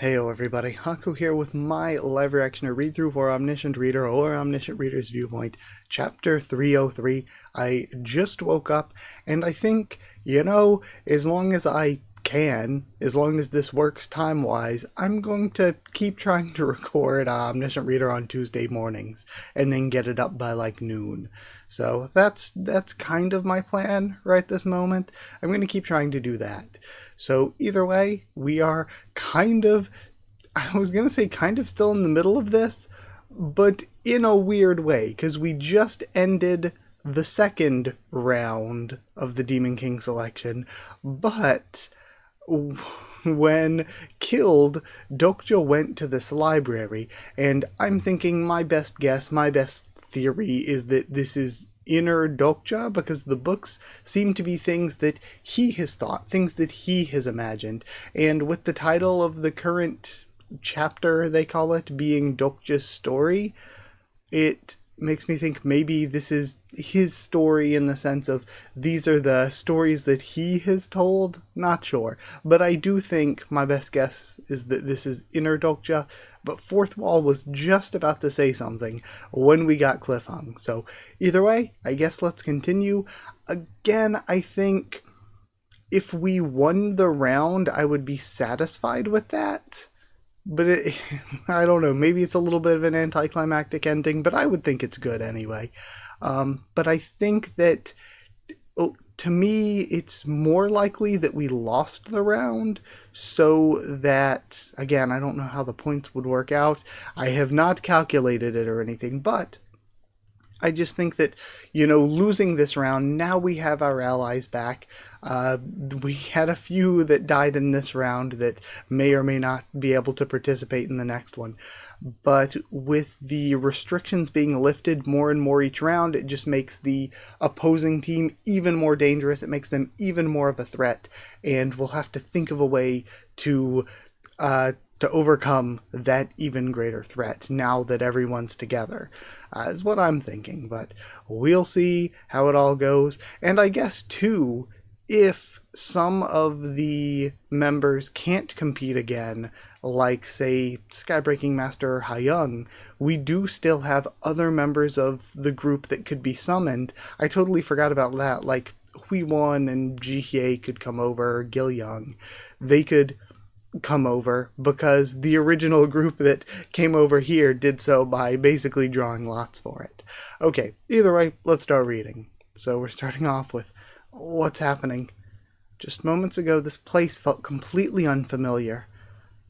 Heyo everybody, Haku here with my live reaction or read-through for Omniscient Reader or Omniscient Reader's Viewpoint, Chapter 303. I just woke up, and I think, as long as I can, as long as this works time-wise, I'm going to keep trying to record Omniscient Reader on Tuesday mornings, and then get it up by like noon. So that's kind of my plan right this moment. I'm going to keep trying to do that. So either way, we are I was going to say kind of still in the middle of this, but in a weird way, because we just ended the second round of the Demon King selection, but when killed, Dokja went to this library, and I'm thinking my best guess, my best theory is that this is inner Dokja, because the books seem to be things that he has thought, things that he has imagined, and with the title of the current chapter, they call it, being Dokja's story, it makes me think maybe this is his story in the sense of these are the stories that he has told. Not sure, but I do think my best guess is that this is inner Dokja, but Fourth Wall was just about to say something when we got cliffhung. So either way, I guess let's continue. Again, I think if we won the round, I would be satisfied with that. But I don't know, maybe it's a little bit of an anticlimactic ending, but I would think it's good anyway. But I think that, to me, it's more likely that we lost the round, so that, again, I don't know how the points would work out. I have not calculated it or anything, but I just think that, losing this round, now we have our allies back. We had a few that died in this round that may or may not be able to participate in the next one. But with the restrictions being lifted more and more each round, it just makes the opposing team even more dangerous. It makes them even more of a threat. And we'll have to think of a way to overcome that even greater threat now that everyone's together, is what I'm thinking. But we'll see how it all goes. And I guess, too, if some of the members can't compete again, like, say, Skybreaking Master Hyung, we do still have other members of the group that could be summoned. I totally forgot about that. Like, Huiwon and Jihye could come over, Gil Young. They could come over because the original group that came over here did so by basically drawing lots for it. Okay, either way, let's start reading. So we're starting off with what's happening. Just moments ago, this place felt completely unfamiliar,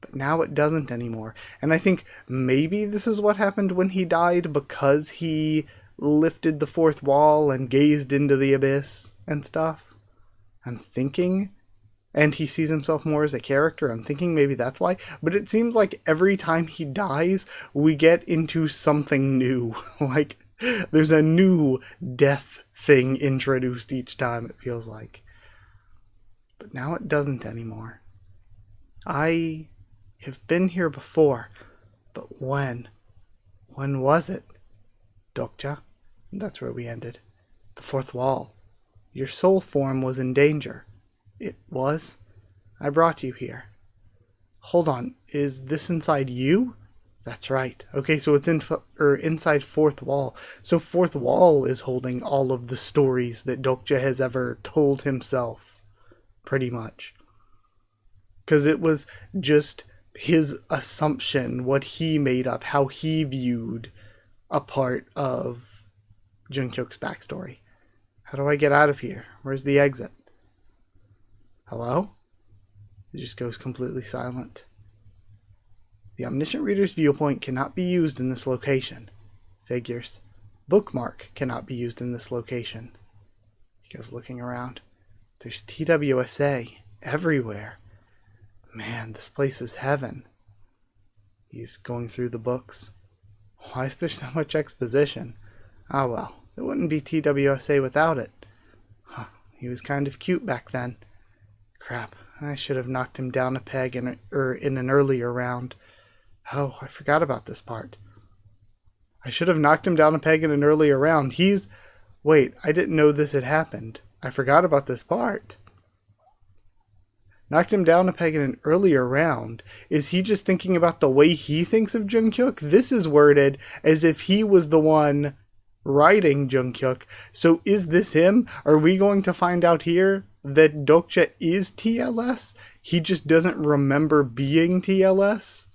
but now it doesn't anymore. And I think maybe this is what happened when he died, because he lifted the fourth wall and gazed into the abyss and stuff. I'm thinking, and he sees himself more as a character. I'm thinking maybe that's why. But it seems like every time he dies, we get into something new. Like, there's a new death thing introduced each time, it feels like. But now it doesn't anymore. I have been here before, but when? When was it? Dokja? That's where we ended. The fourth wall. Your soul form was in danger. It was? I brought you here. Hold on, is this inside you? That's right. Okay, so it's inside Fourth Wall. So Fourth Wall is holding all of the stories that Dokja has ever told himself, pretty much. Because it was just his assumption, what he made up, how he viewed a part of Jungkook's backstory. How do I get out of here? Where's the exit? Hello? It just goes completely silent. The Omniscient Reader's Viewpoint cannot be used in this location. Figures. Bookmark cannot be used in this location. He goes looking around. There's TWSA everywhere. Man, this place is heaven. He's going through the books. Why is there so much exposition? Ah, well, it wouldn't be TWSA without it. Huh, he was kind of cute back then. Crap, I should have knocked him down a peg in an earlier round. Oh, I forgot about this part. I should have knocked him down a peg in an earlier round. Wait, I didn't know this had happened. I forgot about this part. knocked him down a peg in an earlier round. Is he just thinking about the way he thinks of Jungkook? This is worded as if he was the one writing Jungkook. So is this him? Are we going to find out here that Dokja is TLS? He just doesn't remember being TLS?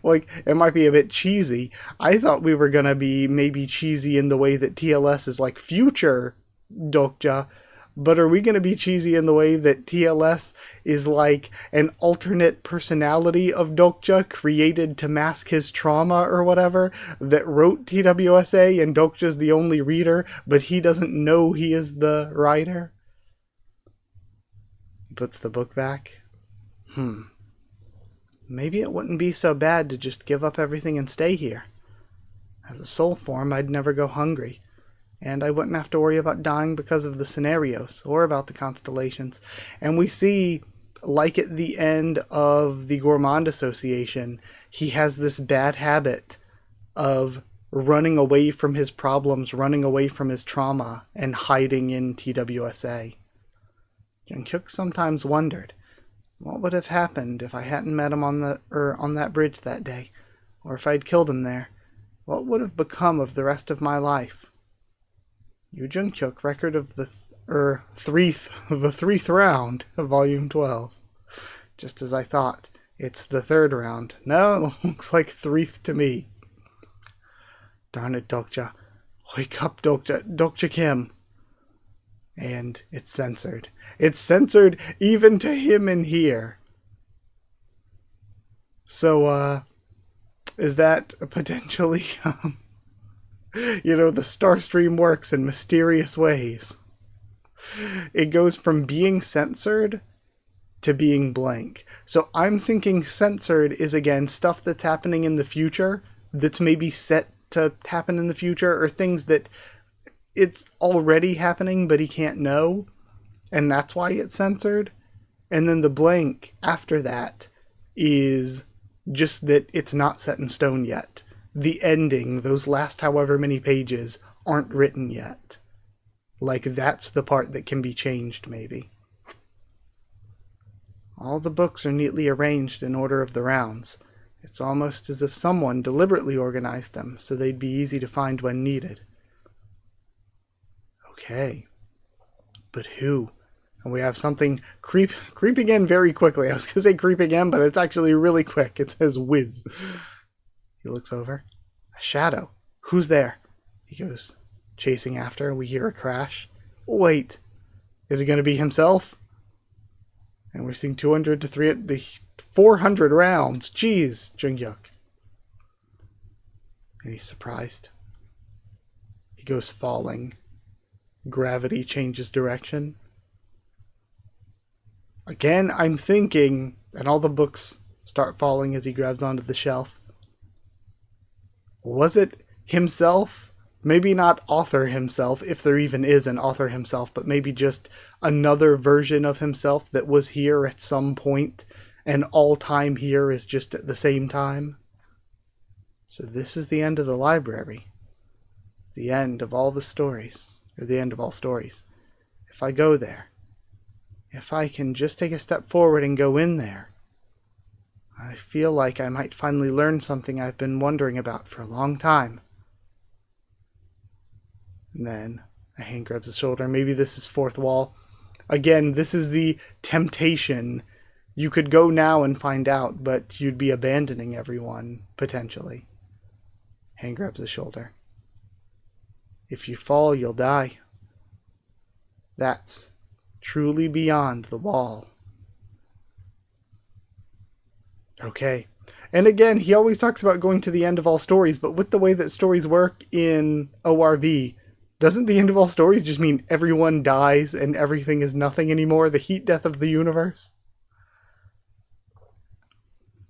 Like, it might be a bit cheesy. I thought we were gonna be maybe cheesy in the way that TLS is like future Dokja, but are we gonna be cheesy in the way that TLS is like an alternate personality of Dokja created to mask his trauma or whatever, that wrote TWSA and Dokja's the only reader, but he doesn't know he is the writer? He puts the book back. Maybe it wouldn't be so bad to just give up everything and stay here. As a soul form, I'd never go hungry, and I wouldn't have to worry about dying because of the scenarios or about the constellations. And we see, like at the end of the Gourmand Association, he has this bad habit of running away from his problems, running away from his trauma, and hiding in TWSA. Jungkook sometimes wondered, what would have happened if I hadn't met him on that bridge that day? Or if I'd killed him there? What would have become of the rest of my life? Yu Jungkook, record of the threeth round of Volume 12. Just as I thought. It's the third round. No, it looks like threeth to me. Darn it, Dokja. Wake up, Dokja. Dokja Kim. And it's censored. It's censored even to him in here. So, is that potentially, the Starstream works in mysterious ways. It goes from being censored to being blank. So I'm thinking censored is, again, stuff that's happening in the future, that's maybe set to happen in the future, or things that it's already happening but he can't know, and that's why it's censored. And then the blank after that is just that it's not set in stone yet. The ending, those last however many pages, aren't written yet. Like, that's the part that can be changed, maybe. All the books are neatly arranged in order of the rounds. It's almost as if someone deliberately organized them so they'd be easy to find when needed. Okay. But who? And we have something creeping in very quickly. I was going to say creeping in, but it's actually really quick. It says whiz. He looks over. A shadow. Who's there? He goes chasing after. We hear a crash. Wait. Is it going to be himself? And we're seeing 200 to 400 rounds. Jeez, Jungkook. And he's surprised. He goes falling. Gravity changes direction. Again, I'm thinking, and all the books start falling as he grabs onto the shelf. Was it himself? Maybe not author himself, if there even is an author himself, but maybe just another version of himself that was here at some point, and all time here is just at the same time. So this is the end of the library. The end of all the stories, or the end of all stories. If I go there, if I can just take a step forward and go in there, I feel like I might finally learn something I've been wondering about for a long time. And then a hand grabs his shoulder. Maybe this is fourth wall. Again, this is the temptation. You could go now and find out, but you'd be abandoning everyone, potentially. Hand grabs his shoulder. If you fall, you'll die. That's truly beyond the wall. Okay. And again, he always talks about going to the end of all stories, but with the way that stories work in ORB, doesn't the end of all stories just mean everyone dies and everything is nothing anymore? The heat death of the universe?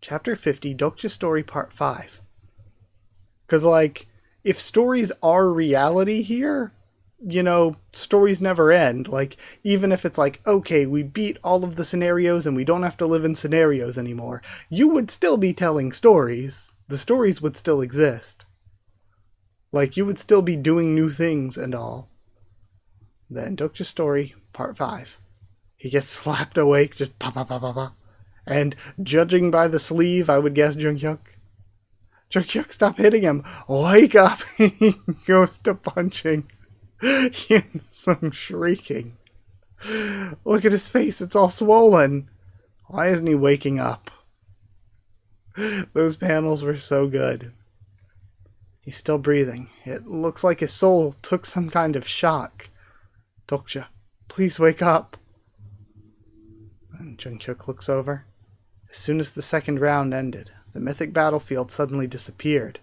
Chapter 50, Dokja Story Part 5. Because, like, if stories are reality here, stories never end. Like, even if it's like, okay, we beat all of the scenarios and we don't have to live in scenarios anymore, you would still be telling stories. The stories would still exist. Like, you would still be doing new things and all. Then Dokja Story Part 5. He gets slapped awake, just pa pa pa pa pa. And judging by the sleeve, I would guess Junghyuk. Junghyuk, stop hitting him! Wake up! He goes to punching. Hyun-sung shrieking. Look at his face, it's all swollen. Why isn't he waking up? Those panels were so good. He's still breathing. It looks like his soul took some kind of shock. Dokja, please wake up. And Junghyuk looks over. As soon as the second round ended, the mythic battlefield suddenly disappeared.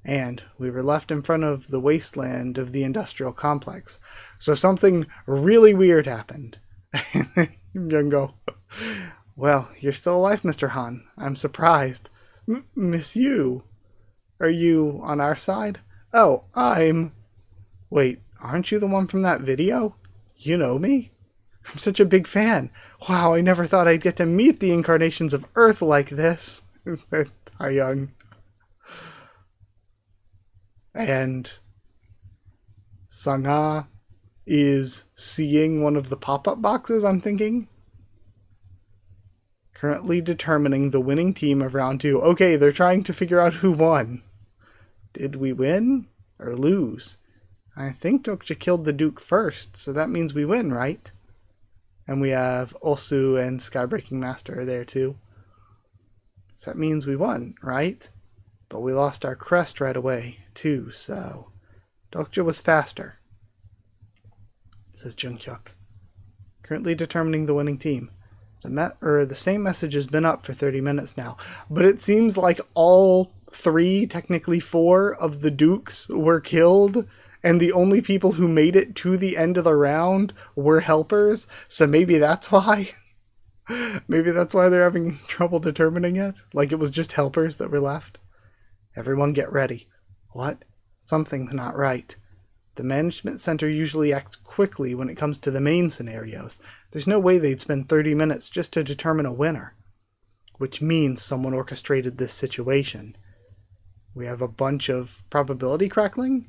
And we were left in front of the wasteland of the industrial complex. So something really weird happened. And then Junggo, well, you're still alive, Mr. Han. I'm surprised. Miss you. Are you on our side? Oh, Wait, aren't you the one from that video? You know me? I'm such a big fan. Wow, I never thought I'd get to meet the incarnations of Earth like this. Young. And Sangha is seeing one of the pop-up boxes, I'm thinking. Currently determining the winning team of round 2. Okay, they're trying to figure out who won. Did we win or lose? I think Dokja killed the Duke first, so that means we win, right? And we have Osu and Skybreaking Master there too. So that means we won, right? But we lost our crest right away, too, so Dokja was faster, says Junghyuk. Currently determining the winning team. The same message has been up for 30 minutes now, but it seems like all 3, technically 4, of the Dukes were killed, and the only people who made it to the end of the round were helpers, so maybe that's why. Maybe that's why they're having trouble determining it. Like it was just helpers that were left. Everyone get ready. What? Something's not right. The management center usually acts quickly when it comes to the main scenarios. There's no way they'd spend 30 minutes just to determine a winner. Which means someone orchestrated this situation. We have a bunch of probability crackling.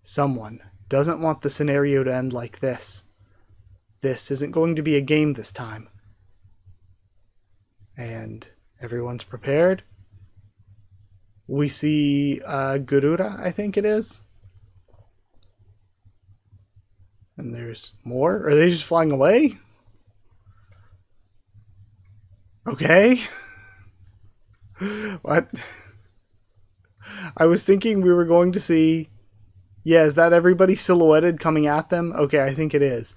Someone doesn't want the scenario to end like this. This isn't going to be a game this time. And everyone's prepared. We see Gurura, I think it is. And there's more? Are they just flying away? Okay. What? I was thinking we were going to see... Yeah, is that everybody silhouetted coming at them? Okay, I think it is.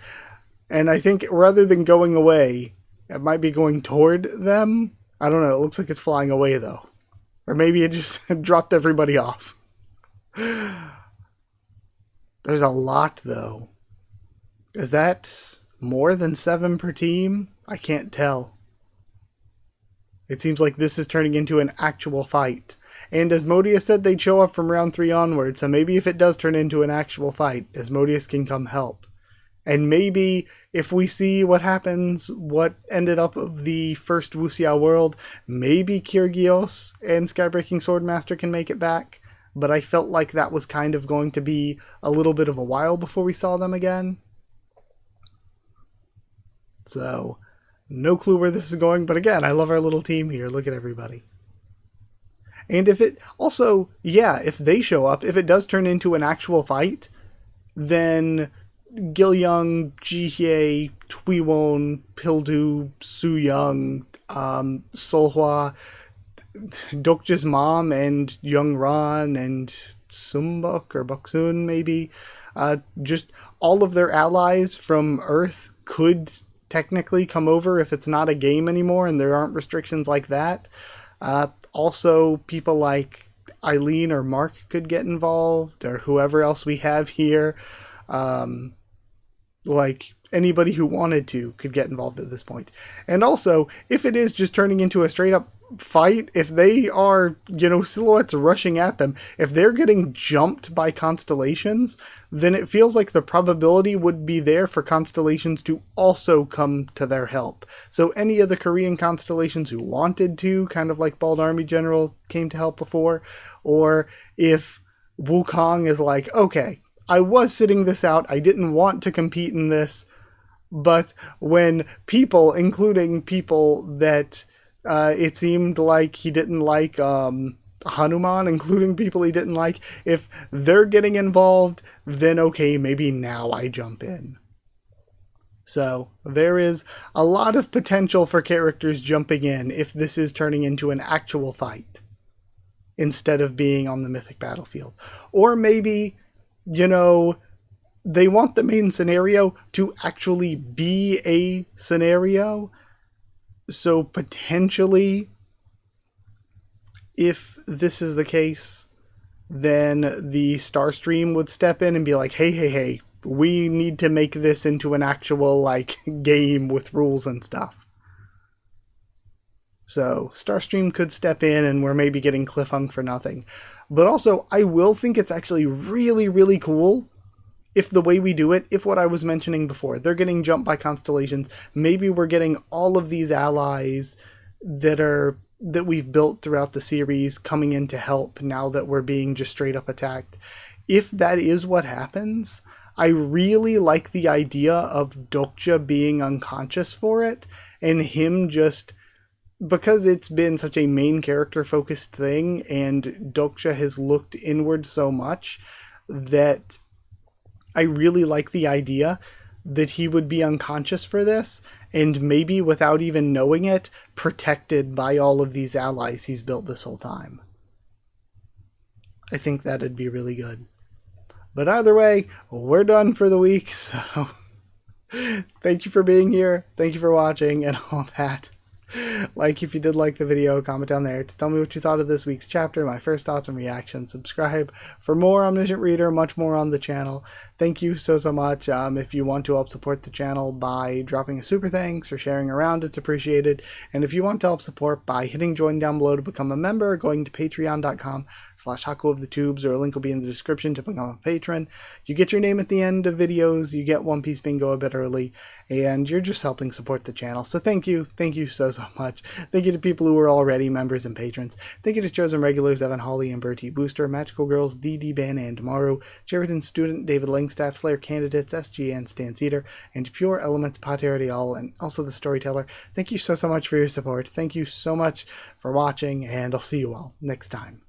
And I think rather than going away, it might be going toward them. I don't know. It looks like it's flying away, though. Or maybe it just dropped everybody off. There's a lot, though. Is that more than 7 per team? I can't tell. It seems like this is turning into an actual fight. And Asmodeus said they'd show up from round 3 onward, so maybe if it does turn into an actual fight, Asmodeus can come help. And maybe if we see what happens, what ended up of the first Wuxia world, maybe Kyrgios and Skybreaking Swordmaster can make it back. But I felt like that was kind of going to be a little bit of a while before we saw them again. So, no clue where this is going, but again, I love our little team here. Look at everybody. And if it also, yeah, if they show up, if it does turn into an actual fight, then Gilyoung, Jihye, Twiwon, Pildu, Sooyoung, Solhwa, Dokja's mom, and Youngran, and Sumbuk or Boksun maybe, just all of their allies from Earth could technically come over if it's not a game anymore and there aren't restrictions like that. Also, people like Eileen or Mark could get involved, or whoever else we have here. Like, anybody who wanted to could get involved at this point. And also, if it is just turning into a straight-up fight, if they are, silhouettes rushing at them, if they're getting jumped by constellations, then it feels like the probability would be there for constellations to also come to their help. So any of the Korean constellations who wanted to, kind of like Bald Army General came to help before, or if Wukong is like, okay, I was sitting this out, I didn't want to compete in this, But when people, including people that it seemed like he didn't like, Hanuman, including people he didn't like, if they're getting involved, then okay, maybe now I jump in. So there is a lot of potential for characters jumping in if this is turning into an actual fight instead of being on the mythic battlefield. Or maybe, you know, they want the main scenario to actually be a scenario. So potentially, if this is the case, then the Starstream would step in and be like, hey, we need to make this into an actual, like, game with rules and stuff. So Starstream could step in and we're maybe getting cliffhung for nothing. But also, I will think it's actually really, really cool if the way we do it, if what I was mentioning before, they're getting jumped by constellations, maybe we're getting all of these allies that we've built throughout the series coming in to help now that we're being just straight up attacked. If that is what happens, I really like the idea of Dokja being unconscious for it and him just, because it's been such a main character focused thing and Dokja has looked inward so much, that I really like the idea that he would be unconscious for this and maybe without even knowing it, protected by all of these allies he's built this whole time. I think that'd be really good. But either way, we're done for the week, so thank you for being here, thank you for watching, and all that. Like if you did like the video, comment down there to tell me what you thought of this week's chapter, my first thoughts and reactions. Subscribe for more Omniscient Reader, much more on the channel. Thank you so much. If you want to help support the channel by dropping a super thanks or sharing around, it's appreciated. And if you want to help support by hitting join down below to become a member, going to patreon.com/Haku of the Tubes, or a link will be in the description to become a patron. You get your name at the end of videos, you get One Piece Bingo a bit early, and you're just helping support the channel. So thank you so much. Thank you to people who are already members and patrons. Thank you to chosen regulars Evan Hawley and Bertie Booster, Magical Girls, D.D. Ben and Maru, Sheridan Student, David Langstaff, Slayer Candidates, SGN, Stan Cedar, and Pure Elements, Pater Dial, and also the Storyteller. Thank you so much for your support. Thank you so much for watching, and I'll see you all next time.